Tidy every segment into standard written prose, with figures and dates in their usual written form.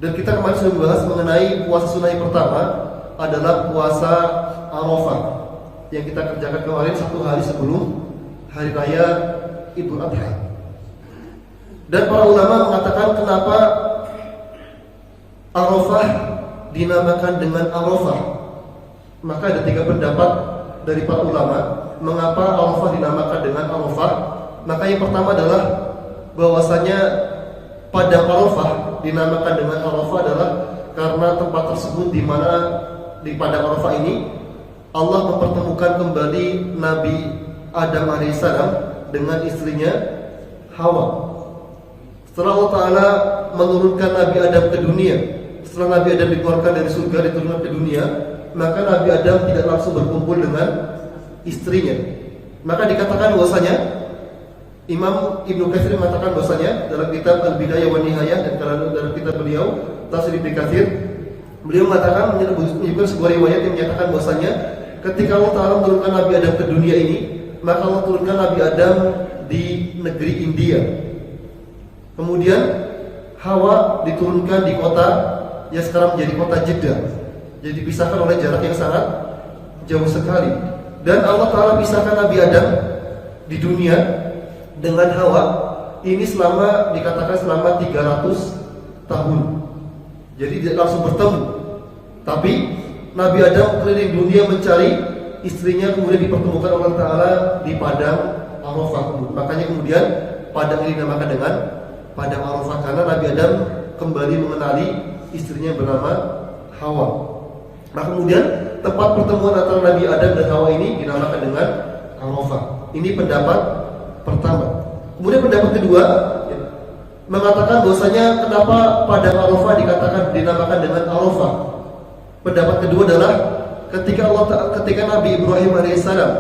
Dan kita kemarin sudah membahas mengenai puasa sunnah yang pertama adalah puasa Arafah yang kita kerjakan kemarin 1 hari sebelum hari raya Idul Adha. Dan para ulama mengatakan kenapa Arafah dinamakan dengan Arafah. Maka ada 3 pendapat dari para ulama mengapa Arafah dinamakan dengan Arafah. Maka yang pertama adalah bahwasanya pada Arafah dinamakan dengan Arafah adalah karena tempat tersebut di mana di padang Arafah ini Allah mempertemukan kembali Nabi Adam alaihissalam dengan istrinya Hawa. Setelah Allah Ta'ala menurunkan Nabi Adam ke dunia, setelah Nabi Adam dikeluarkan dari surga diturunkan ke dunia, maka Nabi Adam tidak langsung berkumpul dengan istrinya. Maka dikatakan bahwasanya Imam Ibnu Katsir mengatakan bahwasanya dalam kitab Al-Bidayah wa Nihayah dan dalam kitab beliau Tafsir Ibnu Katsir, beliau mengatakan menyebutkan sebuah riwayat yang menyatakan bahwasanya ketika Allah Ta'ala menurunkan Nabi Adam ke dunia ini, maka Allah turunkan Nabi Adam di negeri India. Kemudian Hawa diturunkan di kota yang sekarang menjadi kota Jeddah. Jadi dipisahkan oleh jarak yang sangat jauh sekali. Dan Allah Ta'ala pisahkan Nabi Adam di dunia dengan Hawa ini selama dikatakan selama 300 tahun. Jadi tidak langsung bertemu. Tapi Nabi Adam keliling dunia mencari istrinya, kemudian dipertemukan Allah Ta'ala di padang Arafah. Makanya kemudian padang ini dinamakan dengan padang Arafah karena Nabi Adam kembali mengenali istrinya bernama Hawa. Nah kemudian tempat pertemuan antara Nabi Adam dan Hawa ini dinamakan dengan Arafah. Ini pendapat pertama. Kemudian pendapat kedua mengatakan bahwasanya kenapa padang Arafah dikatakan dinamakan dengan Arafah. Pendapat kedua adalah ketika Nabi Ibrahim alaihissalam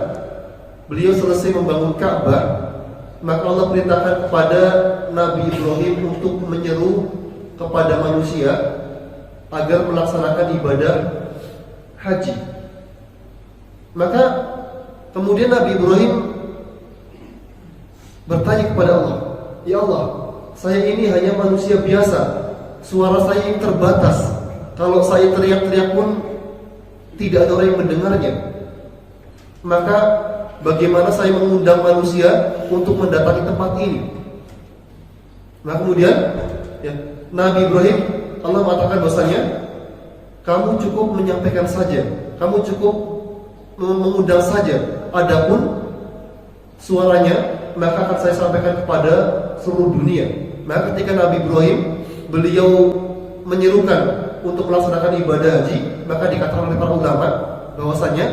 beliau selesai membangun Ka'bah, maka Allah perintahkan kepada Nabi Ibrahim untuk menyeru kepada manusia agar melaksanakan ibadah haji. Maka kemudian Nabi Ibrahim bertanya kepada Allah, "Ya Allah, saya ini hanya manusia biasa, suara saya ini terbatas. Kalau saya teriak-teriak pun tidak ada orang yang mendengarnya. Maka bagaimana saya mengundang manusia untuk mendatangi tempat ini?" Nah kemudian Nabi Ibrahim, Allah mengatakan bahwasanya kamu cukup menyampaikan saja, kamu cukup mengundang saja. Adapun suaranya maka akan saya sampaikan kepada seluruh dunia. Maka ketika Nabi Ibrahim beliau menyerukan untuk melaksanakan ibadah haji, maka dikatakan oleh para ulama bahwasanya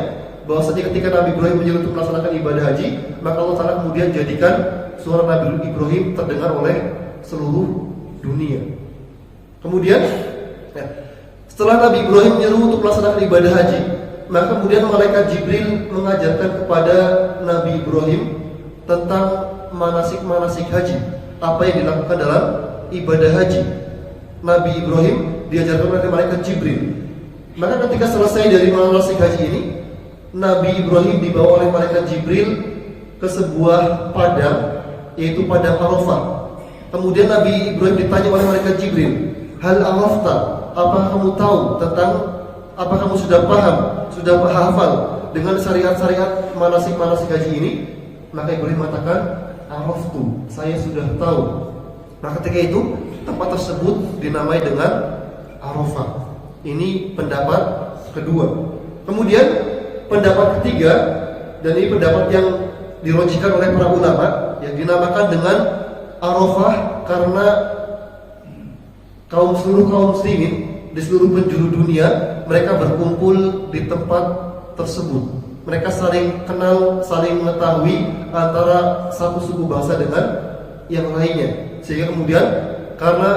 ketika Nabi Ibrahim menyeru untuk melaksanakan ibadah haji, maka Allah Ta'ala kemudian jadikan suara Nabi Ibrahim terdengar oleh seluruh dunia. Kemudian setelah Nabi Ibrahim menyeru untuk melaksanakan ibadah haji, maka kemudian malaikat Jibril mengajarkan kepada Nabi Ibrahim tentang manasik-manasik haji, apa yang dilakukan dalam ibadah haji. Nabi Ibrahim diajarkan oleh malaikat Jibril. Maka ketika selesai dari manasik haji ini, Nabi Ibrahim dibawa oleh malaikat Jibril ke sebuah padang, yaitu padang Arafah. Kemudian Nabi Ibrahim ditanya oleh malaikat Jibril, "Hal arafta? Apakah kamu tahu tentang, apa kamu sudah paham, sudah hafal dengan syariat-syariat manasik-manasik haji ini?" Maka Ibrahim mengatakan, "Araftu, saya sudah tahu." Nah ketika itu tempat tersebut dinamai dengan Arafah. Ini pendapat kedua. Kemudian pendapat ketiga, dan ini pendapat yang dirojikan oleh para ulama, yang dinamakan dengan Arafah karena seluruh kaum muslimin di seluruh penjuru dunia mereka berkumpul di tempat tersebut. Mereka saling kenal, saling mengetahui antara satu suku bangsa dengan yang lainnya. Sehingga kemudian karena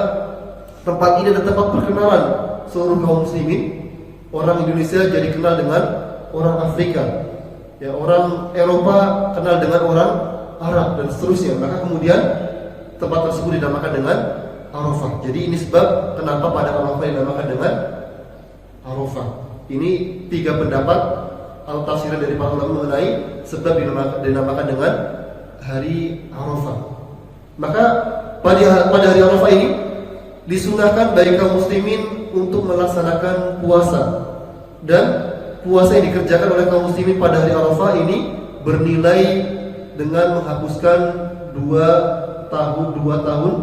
tempat ini adalah tempat perkenalan seluruh kaum muslimin, orang Indonesia jadi kenal dengan orang Afrika, ya, orang Eropa kenal dengan orang Arab dan seterusnya. Maka kemudian tempat tersebut dinamakan dengan Arafah. Jadi ini sebab kenapa pada Arafah dinamakan dengan Arafah. Ini 3 pendapat al-tafsiran dari para ulama mengenai sebab dinamakan dengan hari Arafah. Maka pada hari Arafah ini disunahkan bagi kaum muslimin untuk melaksanakan puasa, dan puasa yang dikerjakan oleh kaum muslimin pada hari Arafah ini bernilai dengan menghapuskan 2 tahun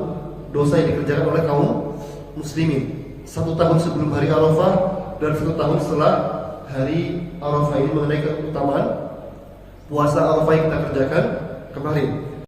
dosa yang dikerjakan oleh kaum muslimin. 1 tahun sebelum hari Arafah dan 1 tahun setelah hari Arafah. Ini mengenai keutamaan puasa Arafah yang kita kerjakan kemarin.